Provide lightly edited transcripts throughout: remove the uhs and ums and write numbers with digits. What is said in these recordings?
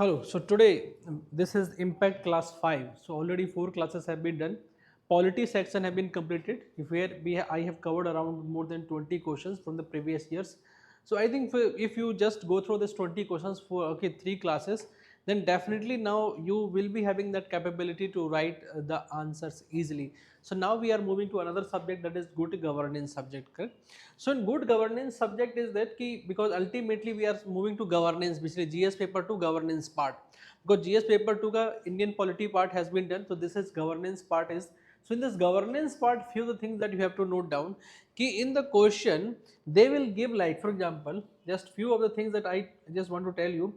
Hello. So today this is Impact Class 5. So already 4 classes have been done. Polity section have been completed. I have covered around more than 20 questions from the previous years. So I think if you just go through this 20 questions for 3 classes, then definitely now you will be having that capability to write the answers easily. So now we are moving to another subject, that is good governance subject, correct? So in good governance subject is that key, because ultimately we are moving to governance, basically GS paper 2 governance part, because GS paper 2 ka Indian polity part has been done, so this is governance part is. So in this governance part, few of the things that you have to note down, key in the question they will give, like for example, just few of the things that I just want to tell you.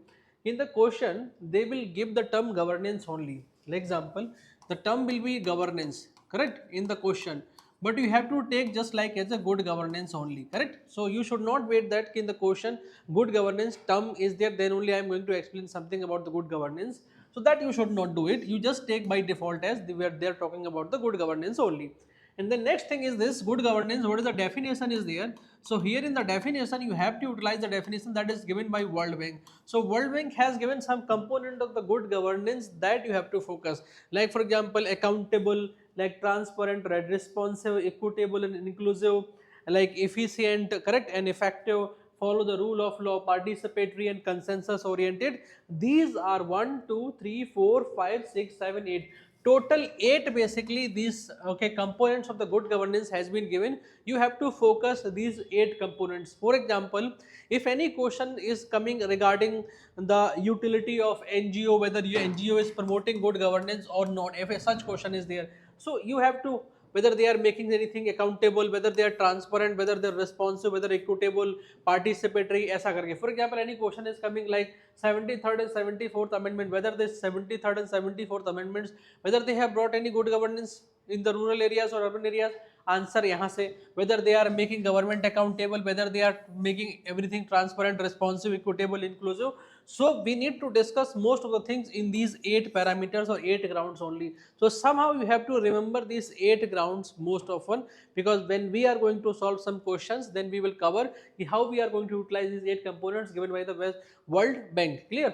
In the question they will give the term governance only. Like example, the term will be governance, correct, in the question, but you have to take just like as a good governance only, correct? So you should not wait that in the question good governance term is there, then only I am going to explain something about the good governance. So that you should not do it. You just take by default as they are talking about the good governance only. And the next thing is this good governance, what is the definition is there. So here in the definition you have to utilize the definition that is given by World Bank. So World Bank has given some component of the good governance that you have to focus, like for example accountable, like transparent, right, responsive, equitable and inclusive, like efficient, correct, and effective, follow the rule of law, participatory and consensus oriented. These are 1 2 3 4 5 6 7 8, total 8 basically these components of the good governance has been given. You have to focus these 8 components. For example, if any question is coming regarding the utility of NGO, whether your NGO is promoting good governance or not, if a such question is there, so you have to, whether they are making anything accountable, whether they are transparent, whether they are responsive, whether equitable, participatory, ऐसा करके. For example, any question is coming like 73rd and 74th amendment, whether this 73rd and 74th amendments, whether they have brought any good governance in the rural areas or urban areas, answer यहाँ से, whether they are making government accountable, whether they are making everything transparent, responsive, equitable, inclusive. So we need to discuss most of the things in these 8 parameters or 8 grounds only. So somehow you have to remember these 8 grounds most often, because when we are going to solve some questions, then we will cover how we are going to utilize these 8 components given by the World Bank. Clear?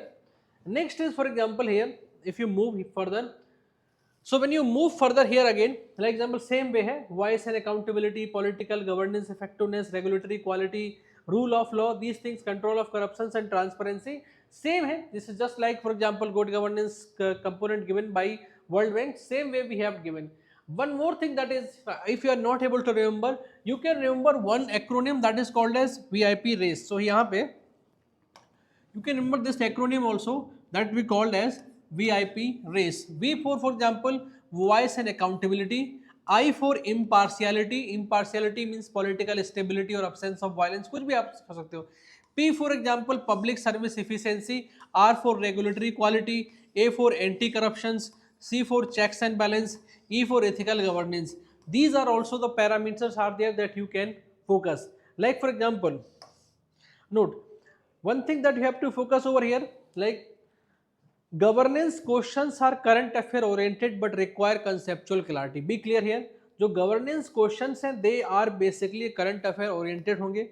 Next is, for example, here if you move further, so when you move further here again, like example, same way hai, voice and accountability, political governance, effectiveness, regulatory quality, rule of law, these things, control of corruptions and transparency, same hai. This is just like for example good governance component given by World Bank, same way we have given. One more thing, that is, if you are not able to remember, you can remember one acronym that is called as VIP race. So यहाँ पे you can remember this acronym also, that we called as VIP race. V for example, voice and accountability. I for impartiality. Impartiality means political stability or absence of violence. कुछ भी आप कर सकते हो. P for example, public service efficiency. R for regulatory quality. A for anti-corruptions. C for checks and balance. E for ethical governance. These are also the parameters are there that you can focus. Like for example, note one thing that you have to focus over here, like governance questions are current affair oriented but require conceptual clarity. Be clear here, जो governance questions हैं they are basically current affair oriented होंगे.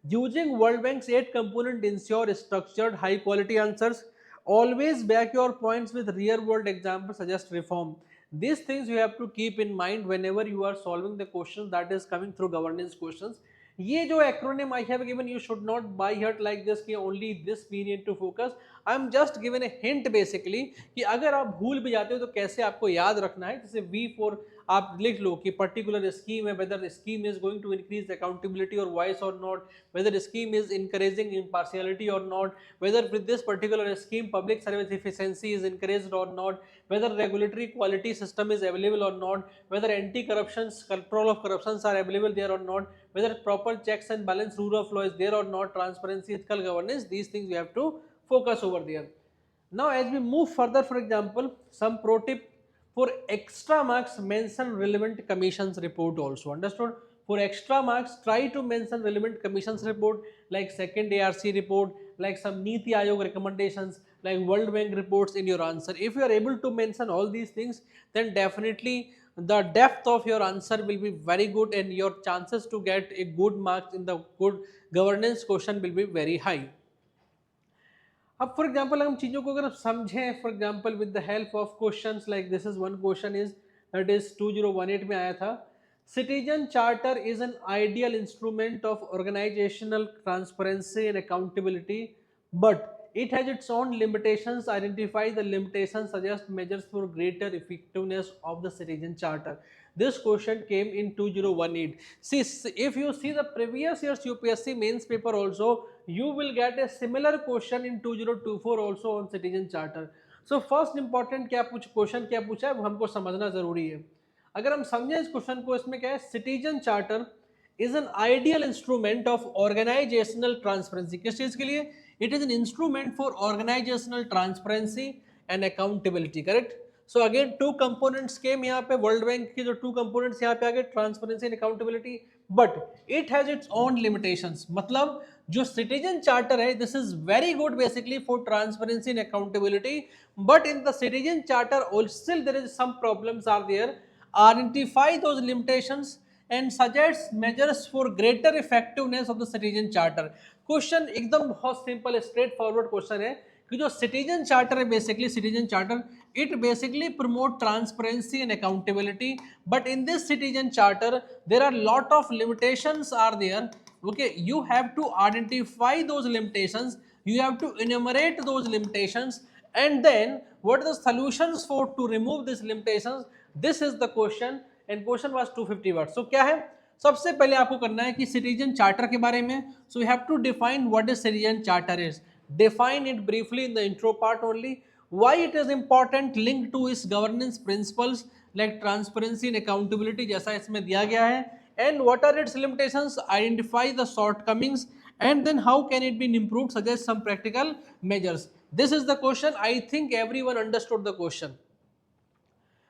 Using World Bank's 8 component ensure structured high quality answers. Always back your points with real world examples, suggest reform. These things you have to keep in mind whenever you are solving the questions that is coming through governance questions. ये जो acronym I have given, you should not by heart like this कि only this we need to focus. I am just given a hint basically कि अगर आप भूल भी जाते हो तो कैसे आपको याद रखना है. जैसे V for आप लिख लो कि particular scheme है, whether the scheme is going to increase accountability or voice or not, whether the scheme is encouraging impartiality or not, whether with this particular scheme public service efficiency is encouraged or not, whether regulatory quality system is available or not, whether anti-corruptions, control of corruptions are available there or not, whether proper checks and balance, rule of law is there or not, transparency, ethical governance, these things we have to focus over there. Now as we move further, for example, some pro tip for extra marks, mention relevant commissions report also. Understood? For extra marks, try to mention relevant commissions report like second ARC report, like some Niti Aayog recommendations, like World Bank reports in your answer. If you are able to mention all these things, then definitely the depth of your answer will be very good and your chances to get a good marks in the good governance question will be very high. अब for example हम चीज़ों को अगर समझें, for example with the help of questions like this is one question is that is 2018 में आया था, citizen charter is an ideal instrument of organizational transparency and accountability but it has its own limitations. Identify the limitations, suggest measures for greater effectiveness of the citizen charter. This question came in 2018. See, if you see the previous year's UPSC mains paper also, you will get a similar question in 2024 also on citizen charter. So first important क्या question क्या पूछा है वो हमको समझना जरूरी है. अगर हम समझें इस क्वेश्चन को, इसमें क्या है, citizen charter is an ideal instrument of organizational transparency. किस चीज के लिए? It is an instrument for organizational transparency and accountability. Correct? So again two components came यहाँ पे, वर्ल्ड बैंक के जो two components यहाँ पे आ गए, transparency and accountability, but it has its own limitations. मतलब जो citizen charter है, this is very good basically for transparency and accountability, but in the citizen charter still there is some problems are there. Identify those limitations and suggest measures for greater effectiveness of the citizen charter. Question एकदम बहुत simple straightforward question है कि जो citizen charter है, basically citizen charter it basically promote transparency and accountability, but in this citizen charter there are lot of limitations are there. Okay, you have to identify those limitations, you have to enumerate those limitations, and then what are the solutions for to remove these limitations. This is the question and question was 250 words. So क्या है, सबसे पहले आपको करना है कि citizen charter के बारे में. So you have to define what is citizen charter is. Define it briefly in the intro part only. Why it is important, link to इस governance principles like transparency and accountability जैसा इसमें दिया गया है. And what are its limitations, identify the shortcomings, and then how can it be improved, suggest some practical measures. This is the question. I think everyone understood the question.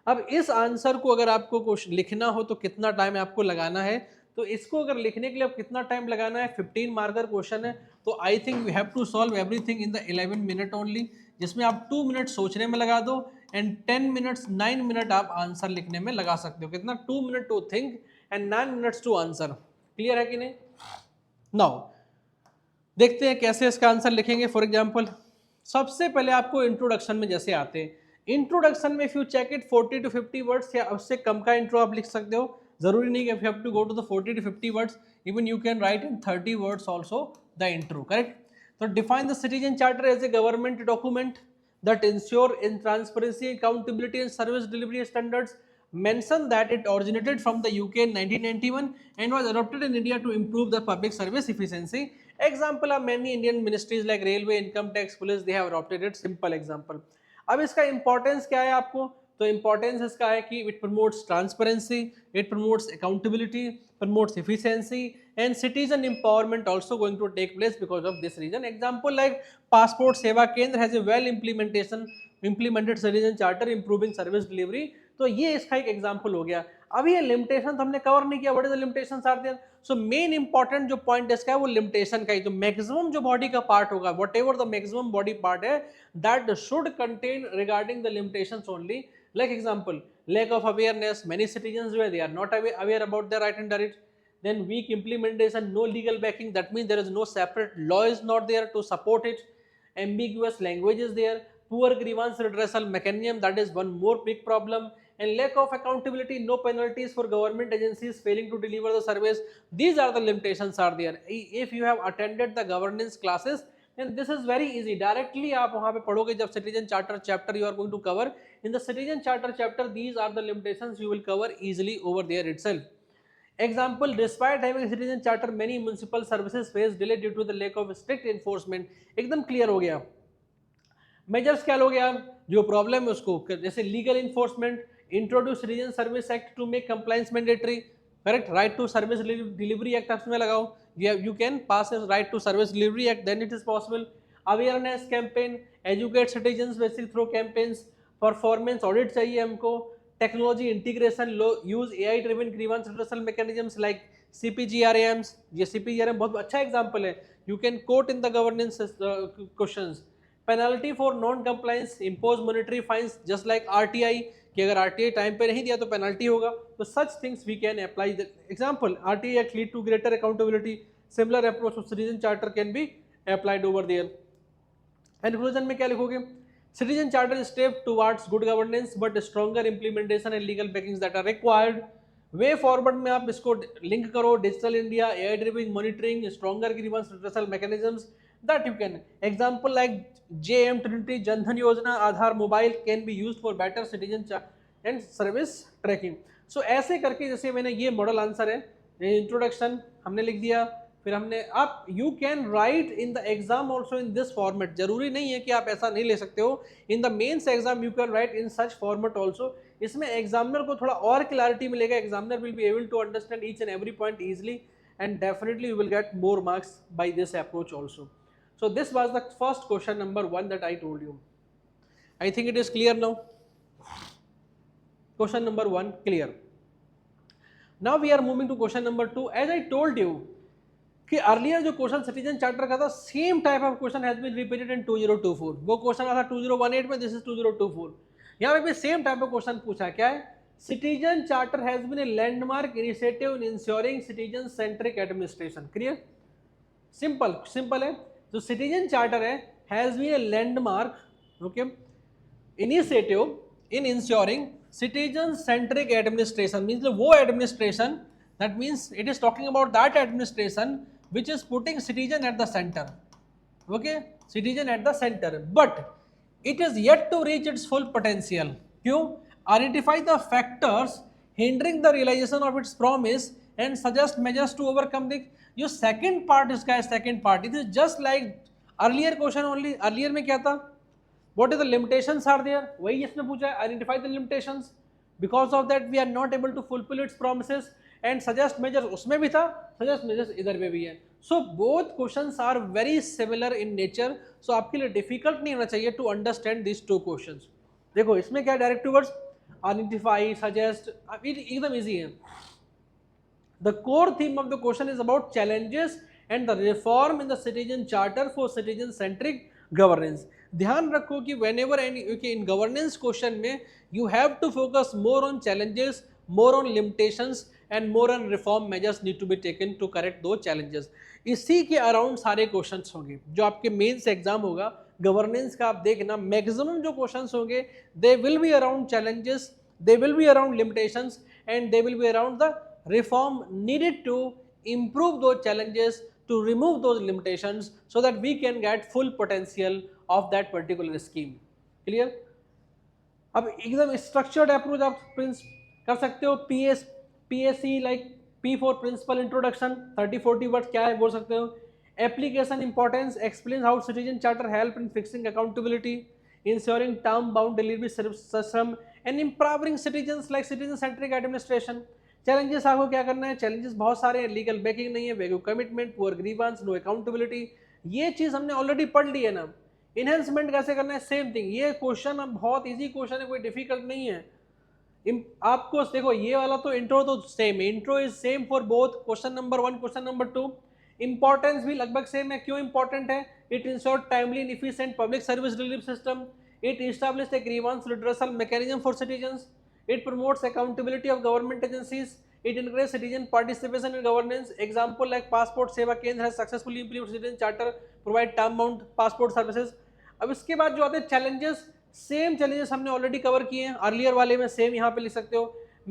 अब इस answer को अगर आपको लिखना हो तो कितना टाइम आपको लगाना है, तो इसको अगर लिखने के लिए अब कितना टाइम लगाना है, 15 मार्कर क्वेश्चन है, तो I think we have to solve everything in the 11 minute only, जिसमें आप 2 मिनट सोचने में लगा दो एंड 10 मिनट्स 9 मिनट आप आंसर लिखने में लगा सकते हो. कितना? 2 minute to think and 9 minutes to answer. Clear है कि नहीं? नाउ देखते हैं कैसे इसका आंसर लिखेंगे. फॉर एग्जाम्पल सबसे पहले आपको इंट्रोडक्शन में जैसे आते हैं, इंट्रोडक्शन में if you check it 40 to 50 words या उससे कम का इंट्रो आप लिख सकते हो. जरूरी नहीं कि you have to go to the 40 to 50 words, even you can write in 30 words also the intro. Correct? तो define the citizen charter as a government document that ensure in transparency, accountability and service delivery standards. Mention that it originated from the UK in 1991 and was adopted in India to improve the public service efficiency. Example are many Indian ministries like railway, income tax, police, they have adopted it. Simple example. अब इसका importance क्या है आपको, तो importance इसका है कि it promotes transparency, it promotes accountability, promotes efficiency and citizen empowerment also going to take place because of this reason. Example like passport seva kendra has a well implemented citizen charter improving service delivery. तो ये इसका एक example हो गया. अब ये limitation हमने cover नहीं किया. What is the limitations are there? So main important जो पॉइंट इसका है वो लिमिटेशन का ही, जो मैक्सिमम जो बॉडी का पार्ट होगा, whatever the maximum body part है, that should contain regarding the limitations only. Like example lack of awareness, many citizens where they are not aware about their right and right. Then weak implementation, no legal backing, that means there is no separate law is not there to support it. Ambiguous language is there, poor grievance redressal mechanism, that is one more big problem. And lack of accountability, no penalties for government agencies failing to deliver the service. These are the limitations are there. If you have attended the governance classes, then this is very easy. Directly आप वहाँ पे पढ़ोगे जब citizen charter chapter you are going to cover. In the citizen charter chapter, these are the limitations you will cover easily over there itself. Example, despite having a citizen charter, many municipal services face delay due to the lack of strict enforcement. एकदम clear हो गया. Measures क्या लोगे आप, जो problem है उसको, जैसे legal enforcement, introduce citizen service act to make compliance mandatory. Correct? Right to service delivery act उसमें लगाओ. You can pass a right to service delivery act, then it is possible. Awareness campaign, educate citizens basically through campaigns. Performance audit चाहिए हमको. Technology integration, use AI driven grievance redressal mechanisms like CPGRAMs. ये CPGRAM बहुत अच्छा example है. You can quote in the governance questions. Penalty for non compliance, impose monetary fines just like RTI, कि अगर RTI time पे नहीं दिया तो पेनल्टी होगा. तो such things we can apply. The example, RTI act lead to greater accountability. Similar approach to citizen charter can be applied over there. Conclusion में क्या लिखोगे? Citizen charter step towards good governance but stronger implementation and legal backings that are required. Way forward में आप इसको link करो, digital India, AI driven monitoring, stronger grievance redressal mechanisms that you can, example like JM Trinity, Jandhan Yojana, Aadhaar Mobile can be used for better citizen and service tracking. So ऐसे करके, जैसे मैंने ये model answer है, introduction हमने लिख दिया, फिर हमने आप you can write in the exam also in this format. जरूरी नहीं है कि आप ऐसा नहीं ले सकते हो, in the mains exam you can write in such format also. इसमें एग्जामिनर को थोड़ा और क्लैरिटी मिलेगा, examiner will be able to understand each and every point easily and definitely you will get more marks by this approach also. So this was the first question number 1 that I told you. I think it is clear now. Question number 1 clear. Now we are moving to question number 2. As I told you कि earlier जो question citizen charter का था, same type of question has been repeated in 2024। वो question आया था 2018 में, this is 2024। यहाँ पे भी सेम टाइप ऑफ क्वेश्चन पूछा, क्या है? Citizen Charter has been a landmark initiative in ensuring citizen-centric administration. Clear? Simple है। जो Citizen Charter है has been a landmark, okay, initiative in ensuring citizen-centric administration. Means वो administration, that means it is talking about that administration which is putting citizen at the center. Okay, citizen at the center. But it is yet to reach its full potential. क्यों? Identify the factors hindering the realization of its promise and suggest measures to overcome the, जो second part इसका है, second part it is just like earlier question only. earlier में क्या था? what is the limitations are there, वही इसमें पूछा है, identify the limitations, because of that we are not able to fulfill its promises and suggest measures, उसमें भी था, suggest measures इधर में भी है। so both questions are very similar in nature, so आपके लिए difficult नहीं होना चाहिए to understand these two questions। देखो इसमें क्या डायरेक्ट वर्ड्स, आइडेंटिफाई, सजेस्ट, एकदम इजी है। The core theme of the question is about challenges and the reform in the citizen charter for citizen centric governance. ध्यान रखो कि whenever in governance question में you have to focus more on challenges, more on limitations and more on reform measures need to be taken to correct दो challenges. इसी के around सारे questions होंगे जो आपके मेंस एग्जाम होगा governance का। आप देखना मैक्सिमम जो क्वेश्चंस होंगे they will be around challenges, they will be around limitations and they will be around the reform needed to improve those challenges, to remove those limitations so that we can get full potential of that particular scheme. Clear? अब एकदम structured approach आप कर सकते हो। PSC like P for principle introduction, 30-40 words क्या है बोल सकते हो। Application importance, explain how citizen charter help in fixing accountability, ensuring term bound delivery system and improving citizens like citizen centric administration. Challenges आपको क्या करना है? चैलेंजेस बहुत सारे हैं, लीगल बैकिंग नहीं है, value commitment, poor grievance, no accountability, ये चीज हमने ऑलरेडी पढ़ ली है ना। इनहेंसमेंट कैसे करना है, सेम थिंग। ये क्वेश्चन अब बहुत इजी क्वेश्चन है, कोई डिफिकल्ट नहीं है। आपको देखो ये वाला तो इंट्रो तो same, intro is same for both question number 1, question number 2। Importance भी लगभग सेम है। क्यों इंपॉर्टेंट है? It ensure timely and efficient public service delivery system, it establish A grievance redressal mechanism for citizens, it promotes accountability of government agencies, it encourages citizen participation in governance. Example like Passport Seva Kendra has successfully implemented citizen charter, provide term bound passport services. अब इसके बाद जो आते हैं challenges, same challenges हमने already cover किए हैं earlier वाले में, सेम यहाँ पे लिख सकते हो।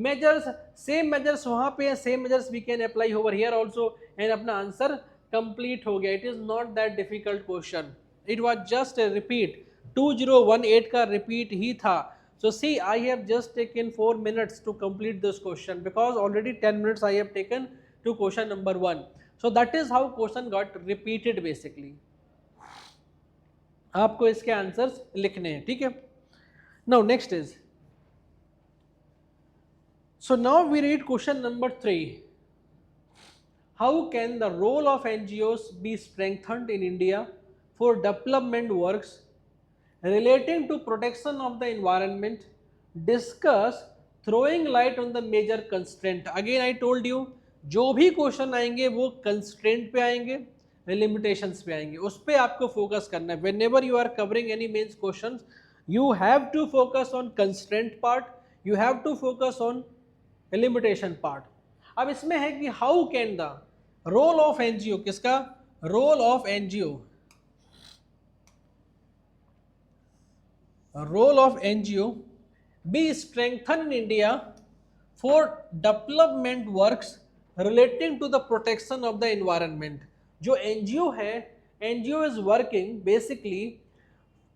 मेजर्स, सेम मेजर्स वहाँ पे हैं, same measures we can apply over here also, and अपना आंसर कंप्लीट हो गया। It is not that difficult question, it was just a repeat, 2018 का रिपीट ही था। So see, I have just taken 4 minutes to complete this question because already 10 minutes I have taken to question number 1. So that is how question got repeated basically. आपको इसके answers लिखने हैं, ठीक है। Now next is, so now we read question number 3. How can the role of NGOs be strengthened in India for development works relating to protection of the environment? Discuss throwing light on the major constraint. Again I told you, जो भी question आएंगे वो constraint पे आएंगे, limitations पे आएंगे, उस पे आपको फोकस करना है। Whenever you are covering any mains questions, you have to focus on constraint part, you have to focus on limitation part. अब इसमें है कि how can the role of NGO, किसका? role of NGO, role of NGO be strengthened in India for development works relating to the protection of the environment. जो NGO है, NGO is working basically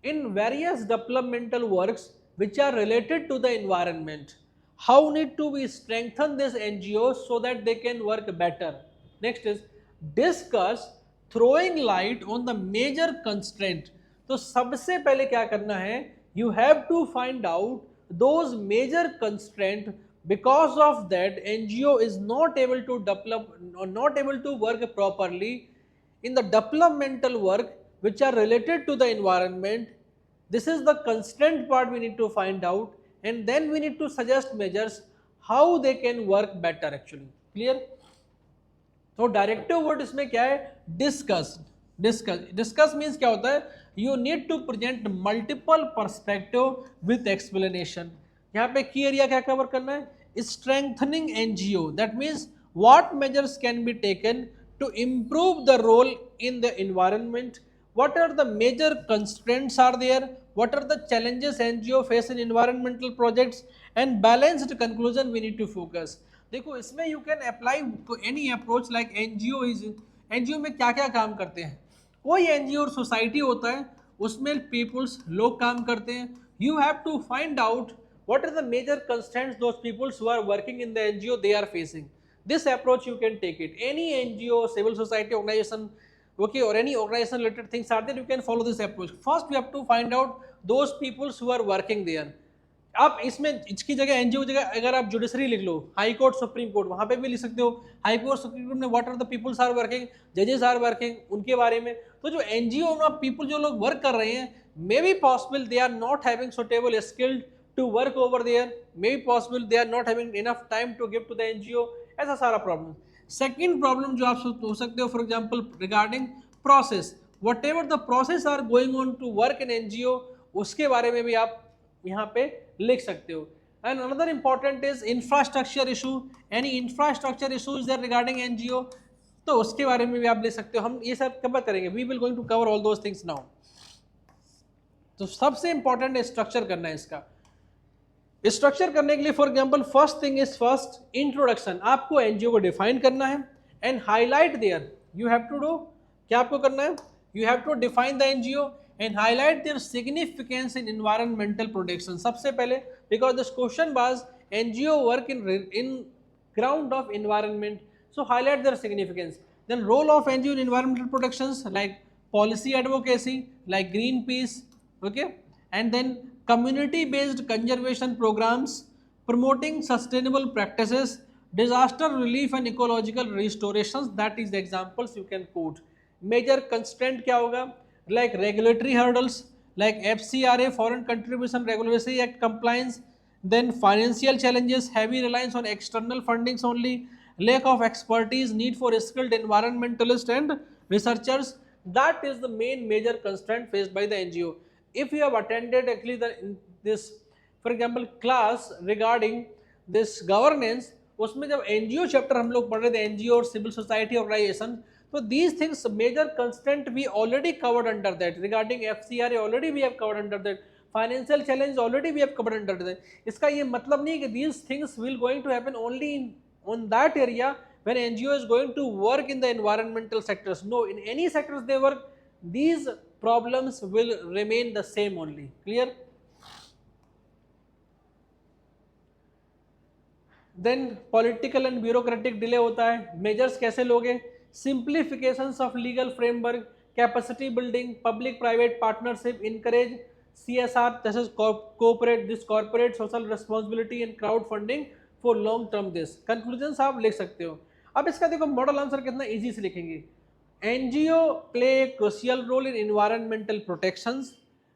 in various developmental works which are related to the environment. How need to we strengthen this NGOs so that they can work better? Next is discuss throwing light on the major constraint. तो सबसे पहले क्या करना है, you have to find out those major constraint, because of that NGO is not able to develop or not able to work properly in the developmental work which are related to the environment. This is the constraint part we need to find out, and then we need to suggest measures how they can work better actually. Clear? तो directive word इसमें क्या है, discuss. Discuss means क्या होता है, you need to present multiple perspective with explanation. यहाँ पे key area क्या कवर करना है, strengthening NGO. That means what measures can be taken to improve the role in the environment, what are the major constraints are there, what are the challenges NGO face in environmental projects, and balanced conclusion we need to focus. देखो इसमें you can apply to any approach like NGO is, NGO में क्या क्या काम करते हैं, कोई NGO और सोसाइटी होता है उसमें पीपल्स लोग काम करते हैं. You have to find out what are the major constraints those peoples who are working in the NGO they are facing. This approach you can take it. Any NGO, civil society organization, okay, or any organization related things are there, you can follow this approach. First we have to find out those peoples who are working there. आप इसमें इसकी जगह NGO की जगह अगर आप judiciary लिख लो, हाई कोर्ट सुप्रीम कोर्ट, वहां पे भी लिख सकते हो हाई कोर्ट सुप्रीम कोर्ट में what are the peoples are working, जजेस आर वर्किंग, उनके बारे में. तो जो एनजीओ में पीपल जो लोग वर्क कर रहे हैं, maybe possible they are not having suitable skilled to work over there, may be possible they are not having enough time to give to the NGO. ऐसा सारा प्रॉब्लम. सेकेंड प्रॉब्लम जो आप हो सकते हो, for example regarding process, whatever the process are going on to work in NGO, उसके बारे में भी आप यहाँ पे लिख सकते हो. And another important is infrastructure issue, any infrastructure issue is there regarding NGO, तो उसके बारे में भी आप लिख सकते हो. हम ये सब कवर करेंगे, we will going to cover all those things now. तो सबसे इंपॉर्टेंट स्ट्रक्चर करना है इसका. स्ट्रक्चर करने के लिए for example first thing is first introduction. आपको एनजीओ को डिफाइन करना है and highlight their, you have to do, क्या आपको करना है, you have to define the NGO and highlight their significance in environmental protection. सबसे पहले because this question was NGO work in ground of environment, so highlight their significance. Then role of NGO in environmental protections like policy advocacy, like green peas, okay, and then community based conservation programs, promoting sustainable practices, disaster relief and ecological restorations. That is the examples you can quote. Major constraint क्या होगा, like regulatory hurdles like FCRA, foreign contribution regulatory act compliance. Then financial challenges, heavy reliance on external fundings only, lack of expertise, need for skilled environmentalists and researchers. That is the main major constraint faced by the NGO. If you have attended actually this for example class regarding this governance, उसमें जब NGO chapter हम लोग पढ़ रहे थे, NGO और civil society organisation, तो these things major constraint we already covered under that. Regarding FCRA already we have covered under that. Financial challenge already we have covered under that. इसका ये मतलब नहीं कि these things will going to happen only on that area when NGO is going to work in the environmental sectors. No, in any sectors they work, these problems will remain the same only. Clear? Then political and bureaucratic delay होता है. Measures कैसे लोगे? Simplifications of legal framework, capacity building, public private partnership, encourage CSR, this is corporate, this corporate social responsibility and crowdfunding for long term. this conclusions आप लिख सकते हो. अब इसका देखो मॉडल आंसर कितना इजी से लिखेंगे. NGO play a crucial role in environmental protections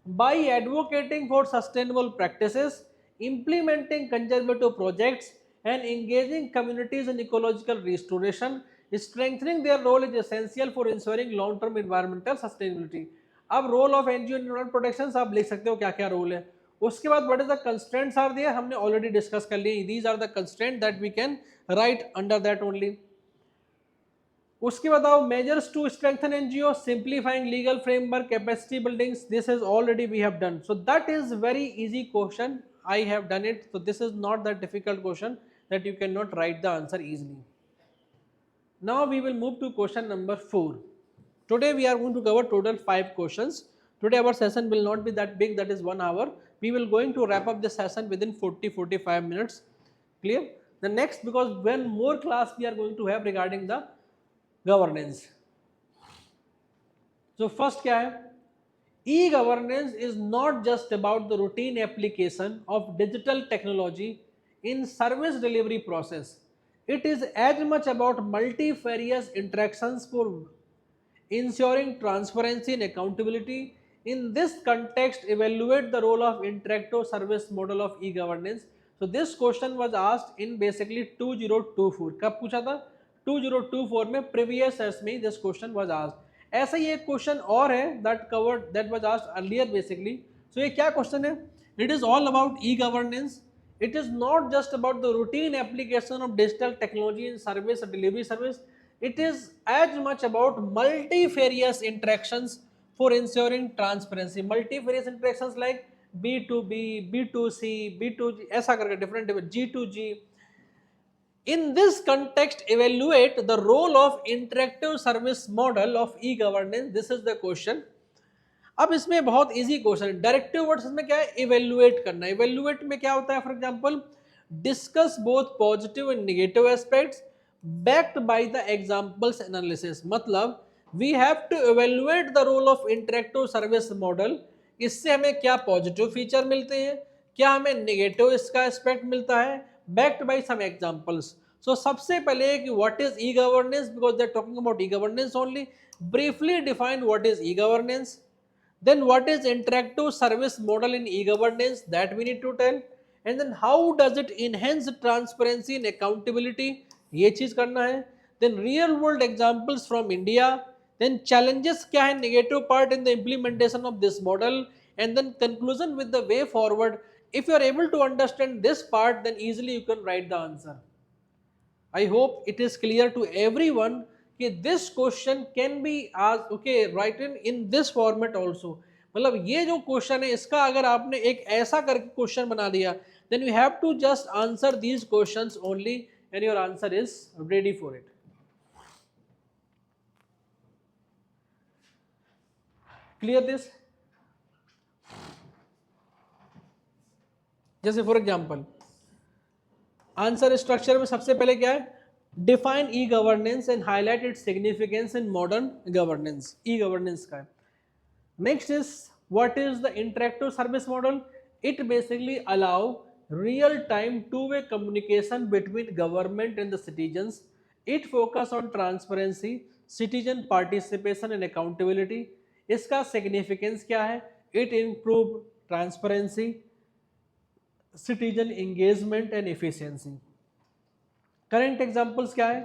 by advocating for sustainable practices, implementing conservative projects, and engaging communities in ecological restoration. Strengthening their role is essential for ensuring long-term environmental sustainability. अब role of NGO in environment protection आप लिख सकते हो क्या क्या role है. उसके बाद what is the constraints are there, हमने ऑलरेडी डिस्कस कर लिए. These are the constraint that we can write under that only. उसके बताओ measures to strengthen NGO, simplifying legal framework, capacity buildings, this is already we have done, so that is very easy question, I have done it, so this is not that difficult question that you cannot write the answer easily. Now we will move to question number 4. Today we are going to cover total 5 questions. Today our session will not be that big, that is 1 hour. We will going to wrap up the session within 40-45 minutes. Clear? The next, because one more class we are going to have regarding the governance. So first क्या है? E-governance is not just about the routine application of digital technology in service delivery process. It is as much about multifarious interactions for ensuring transparency and accountability. In this context, evaluate the role of interactive service model of e-governance. So this question was asked in basically 2024. कब पूछा था? 2024 में previous years में this question was asked. ऐसा ही एक question और है that was asked earlier basically. So ये क्या क्वेश्चन है? It is all about e-governance. It is not just about the routine application of digital technology in service or delivery service. It is as much about multifarious interactions for ensuring transparency. Multifarious interactions like B2B, B2C, B2G, ऐसा करके different G2G. In this context, evaluate the role of interactive service model of e-governance. This is the question. अब इसमें बहुत easy question है. Directive words में क्या है? Evaluate करना. इवेल्युएट में क्या होता है? For example, discuss both positive and negative aspects backed by the examples analysis. मतलब we have to evaluate the role of interactive service model. इससे हमें क्या पॉजिटिव फीचर मिलते हैं, क्या हमें नेगेटिव इसका एस्पेक्ट मिलता है, backed by some examples. So सबसे पहले कि what is e governance, because they are talking about e governance only. Briefly define what is e governance. Then what is interactive service model in e-governance, that we need to tell. And then how does it enhance transparency and accountability, ये चीज करना है. Then real world examples from India. Then challenges क्या है, negative part in the implementation of this model. And then conclusion with the way forward. If you are able to understand this part, then easily you can write the answer. I hope it is clear to everyone कि this question can be asked, okay, written in this format also. मतलब ये जो question है इसका अगर आपने एक ऐसा करके क्वेश्चन बना दिया, then you have to just answer these questions only and your answer is ready for it. Clear this? जैसे फॉर एग्जाम्पल आंसर स्ट्रक्चर में सबसे पहले क्या है? Define e-governance and highlight its significance in modern governance. E-governance का. Next is what is the interactive service model? It basically allow real-time two-way communication between government and the citizens. It focus on transparency, citizen participation and accountability. इसका significance क्या है? It improve transparency, citizen engagement and efficiency. Current examples क्या है?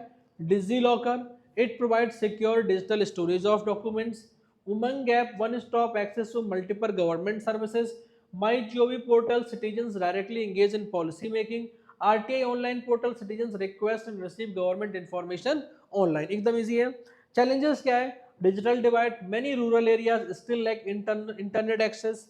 DigiLocker, it provides secure digital storage of documents. Umang App, one-stop access to multiple government services. MyGov portal, citizens directly engage in policy making. RTI online portal, citizens request and receive government information online. एकदम easy है. Challenges क्या है? Digital divide, many rural areas still lack internet access.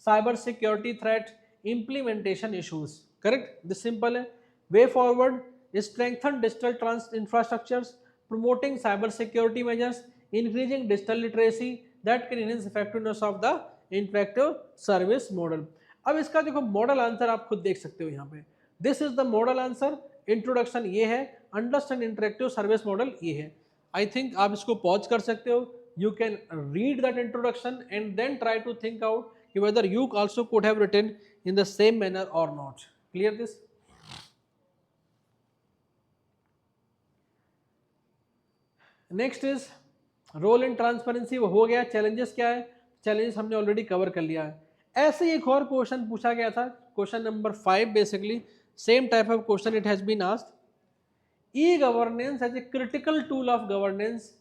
Cyber security threat, implementation issues. Correct? This simple है. Way forward, strengthen digital infrastructures, promoting cyber security measures, increasing digital literacy that can enhance effectiveness of the interactive service model. अब इसका देखो model answer आप खुद देख सकते हो यहाँ पे. This is the model answer. Introduction ये है, अंडरस्टैंड इंटरेक्टिव सर्विस मॉडल ये है. आई थिंक आप इसको पॉज कर सकते हो. You can read that introduction and then try to think out कि whether you also could have written in the same manner और not. Clear this? Next is role in transparency, वो हो गया. चैलेंजेस क्या है? चैलेंजेस हमने already cover कर लिया है. ऐसे एक और क्वेश्चन पूछा गया था, question number 5. Basically same type of question it has been asked. E governance as a critical tool of governance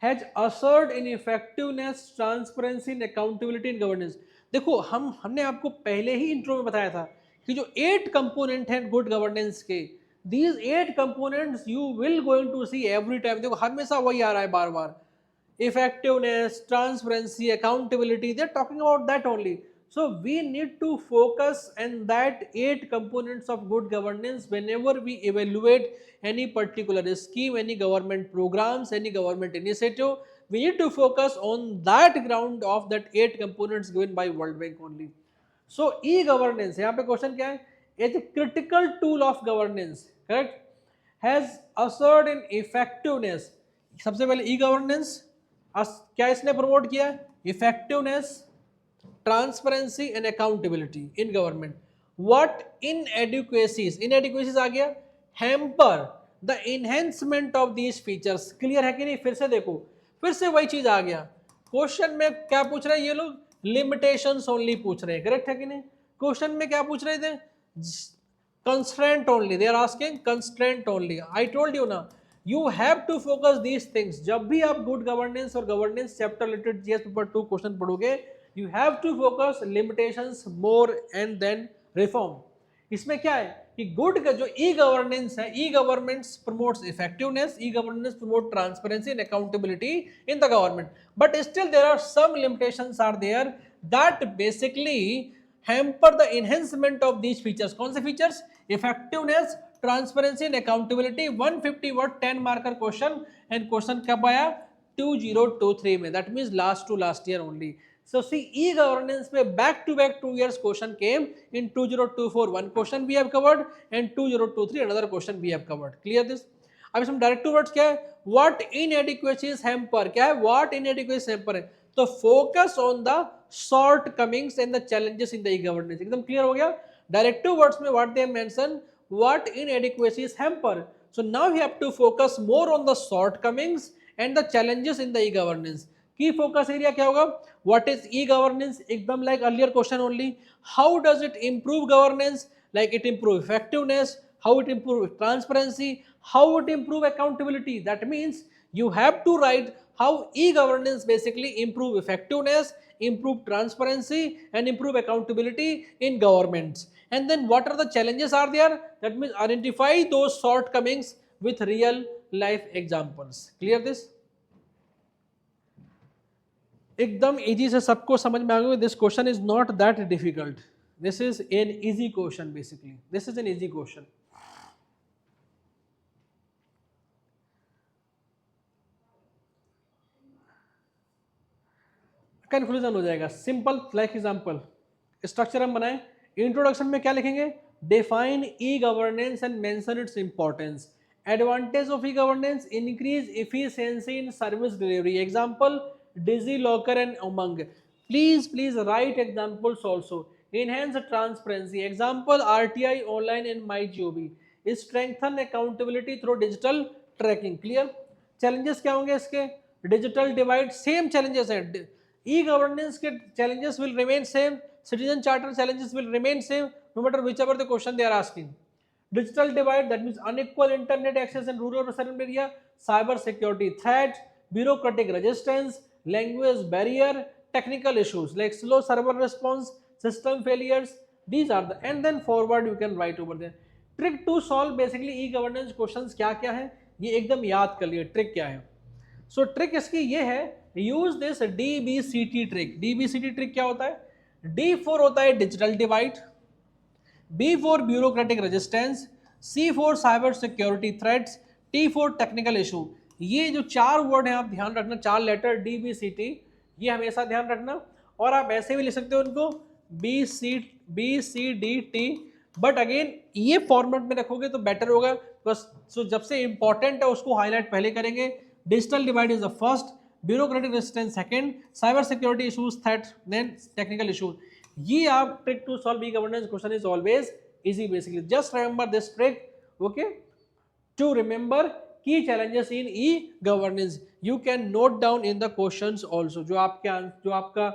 has assured in effectiveness, transparency and accountability in governance. देखो हमने आपको पहले ही इंट्रो में बताया था कि जो 8 कंपोनेंट हैं गुड गवर्नेंस के, these 8 components you will going to see every time. देखो हमेशा वही आ रहा है बार बार, effectiveness, transparency, accountability, they're talking about that only. So we need to focus on that 8 components of good governance whenever we evaluate any particular scheme, any government programs, any government initiative. We need to focus on that ground of that 8 components given by World Bank only. So e-governance, यहाँ पे question क्या है, is a critical tool of governance, correct, has assured in effectiveness. सबसे पहले e-governance क्या इसने promote किया, effectiveness, transparency and accountability in government. What inadequacies, inadequacies आ गया, hamper the enhancement of these features. Clear है कि नहीं, फिर से देखो, फिर से वही चीज आ गया. क्वेश्चन में क्या पूछ रहे हैं ये लोग, लिमिटेशंस ओनली पूछ रहे हैं, करेक्ट है कि नहीं. क्वेश्चन में क्या पूछ रहे थे, constraint only, they are asking constraint only. I told you ना, you have to focus these things. जब भी आप good governance और governance chapter related GS paper 2 question पढ़ोगे, you have to focus limitations more and then reform. इसमें क्या है कि गुड का जो ई गवर्नेंस है, e governance promotes effectiveness, e governance promote transparency and accountability in the government, but still there are some limitations are there that basically hamper the enhancement of these features. कौन से features, effectiveness, transparency and accountability. 150 word 10 marker question and question कब आया, 2023 में, that means last to last year only. So see, e-governance में back to back 2 years question came in 2024, one question we have covered and 2023 another question we have covered. Clear this? अब इसमें direct words क्या है, what inadequacies hamper, क्या है, what inadequacies hamper है, तो focus on the shortcomings and the challenges in the e governance. एकदम clear हो गया. डायरेक्टिव वर्ड्स में what they mention, what inadequacies hamper. So now we have to focus more on the shortcomings and the challenges in the e governance. Key focus area क्या होगा, what is e governance, एकदम like earlier question only. How does it improve governance, like it improve effectiveness, how it improve transparency, how it improve accountability. That means you have to write how e-governance basically improve effectiveness, improve transparency and improve accountability in governments. And then what are the challenges are there, that means identify those shortcomings with real life examples. Clear this? एकदम easy से सबको समझ में आ गया. This question is not that difficult. This is an easy question. Basically this is an easy question. Conclusion हो जाएगा simple, like example. Structure हम बनाए, इंट्रोडक्शन में क्या लिखेंगे, define e governance and mention its importance. Advantage of e governance, increase efficiency in service delivery. Example, DigiLocker and Umang. Please right examples also. enhance transparency. Example, RTI online and MyGov. Strengthen accountability through digital tracking. Clear? Challenges क्या होंगे इसके, digital divide, same challenges है. E governance के challenges will remain same, citizen charter challenges will remain same no matter whichever the question they are asking. Digital divide, that means unequal internet access in rural or urban area, cyber security threat, bureaucratic resistance, language barrier, technical issues like slow server response, system failures. These are the, and then forward you can write over there. Trick to solve basically e-governance questions क्या क्या है, ये एकदम याद कर लिए trick क्या है. सो ट्रिक इसकी ये है, use this DBCT trick. DBCT trick क्या होता है, D4 होता है digital divide, B4 bureaucratic resistance, C4 cyber security threats, T4 technical issue. ये जो चार वर्ड हैं आप ध्यान रखना, चार लेटर DBCT, ये हमेशा ध्यान रखना. और आप ऐसे भी लिख सकते हो उनको BCDT, बट अगेन ये फॉर्मेट में रखोगे तो बेटर होगा. बस सो जब से इंपॉर्टेंट है उसको हाईलाइट पहले करेंगे. Digital divide is the first, bureaucratic resistance second, cyber security issues third, then technical issues. ये आप trick to solve e governance question is always easy. Basically just remember this trick, okay, to remember key challenges in e-governance. You can note down in the questions also. जो आपका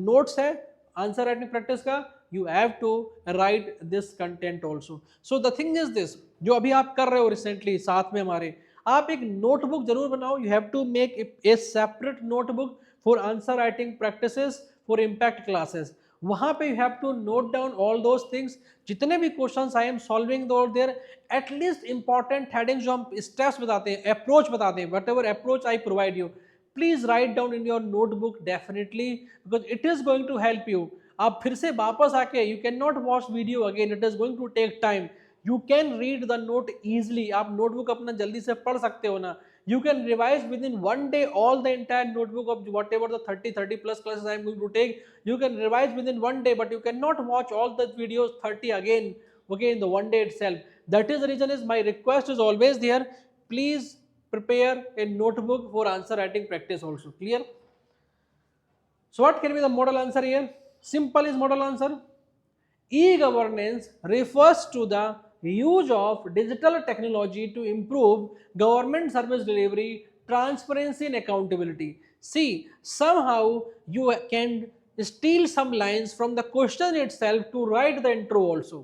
notes है answer writing practice का, you have to write this content also. So the thing is this, जो अभी आप कर रहे हो रिसेंटली साथ में हमारे, आप एक नोटबुक जरूर बनाओ. You have to make a separate notebook for answer writing practices for impact classes. वहां पे you have to note down all those things, जितने भी questions I am solving over there, at least important heading जो हम steps बताते हैं, approach बताते हैं, whatever approach I provide you, please write down in your notebook definitely, because it is going to help you. आप फिर से वापस आके you can not watch video again, it is going to take time. You can read the note easily, आप notebook अपना जल्दी से पढ़ सकते हो ना. You can revise within one day all the entire notebook of whatever the 30 plus classes I am going to take. You can revise within one day, but you cannot watch all the videos 30 again, okay, in the one day itself. That is the reason is my request is always there. Please prepare a notebook for answer writing practice also. Clear? So what can be the model answer here? Simple is model answer. E-governance refers to the use of digital technology to improve government service delivery, transparency and accountability. See, somehow you can steal some lines from the question itself to write the intro also.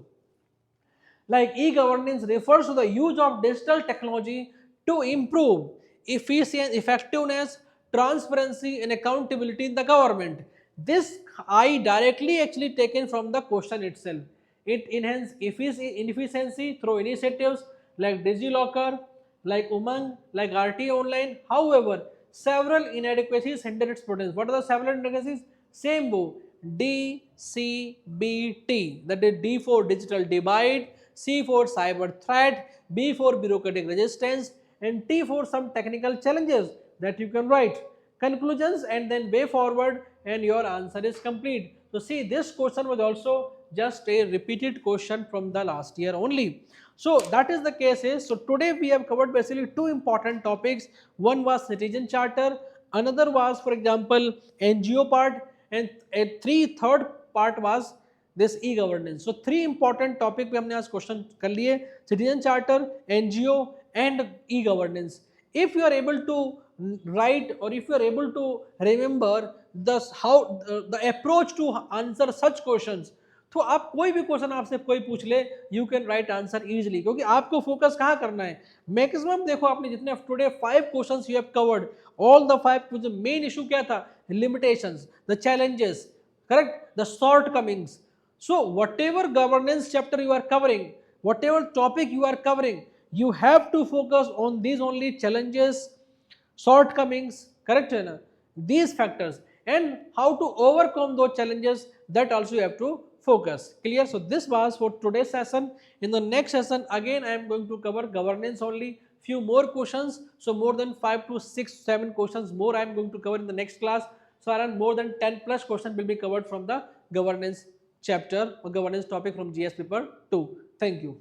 Like e-governance refers to the use of digital technology to improve efficiency, effectiveness, transparency and accountability in the government. This I directly actually taken from the question itself. It enhances efficiency through initiatives like DigiLocker, like Umang, like RT Online. However, several inadequacies hinder its potential. What are the several inadequacies? Same bow. DCBT, that is D for digital divide, C for cyber threat, B for bureaucratic resistance, and T for some technical challenges that you can write. Conclusions and then way forward, and your answer is complete. So see, this question was also just a repeated question from the last year only. So that is the case is. So today we have covered basically two important topics. One was citizen charter, another was for example NGO part, and a third part was this e-governance. So three important topic पे हमने आज question कर लिए, citizen charter, NGO and e-governance. If you are able to write or if you are able to remember the approach to answer such questions, तो आप कोई भी question आपसे कोई पूछ ले, you can right answer easily, क्योंकि आपको फोकस कहाँ करना है. मैक्सिमम देखो आपने जितने today 5 questions you have covered, all the 5, main issue क्या था? Limitations, the challenges, correct, the shortcomings. So whatever governance chapter you are covering, whatever topic you are covering, you have to focus on these only challenges, shortcomings, correct hai na? These factors and how to overcome those challenges, that also you have to focus. Clear? So this was for today's session. In the next session again I am going to cover governance only, few more questions. So more than 5 to 6 7 questions more I am going to cover in the next class. So around more than 10 plus questions will be covered from the governance chapter or governance topic from GS paper 2. Thank you.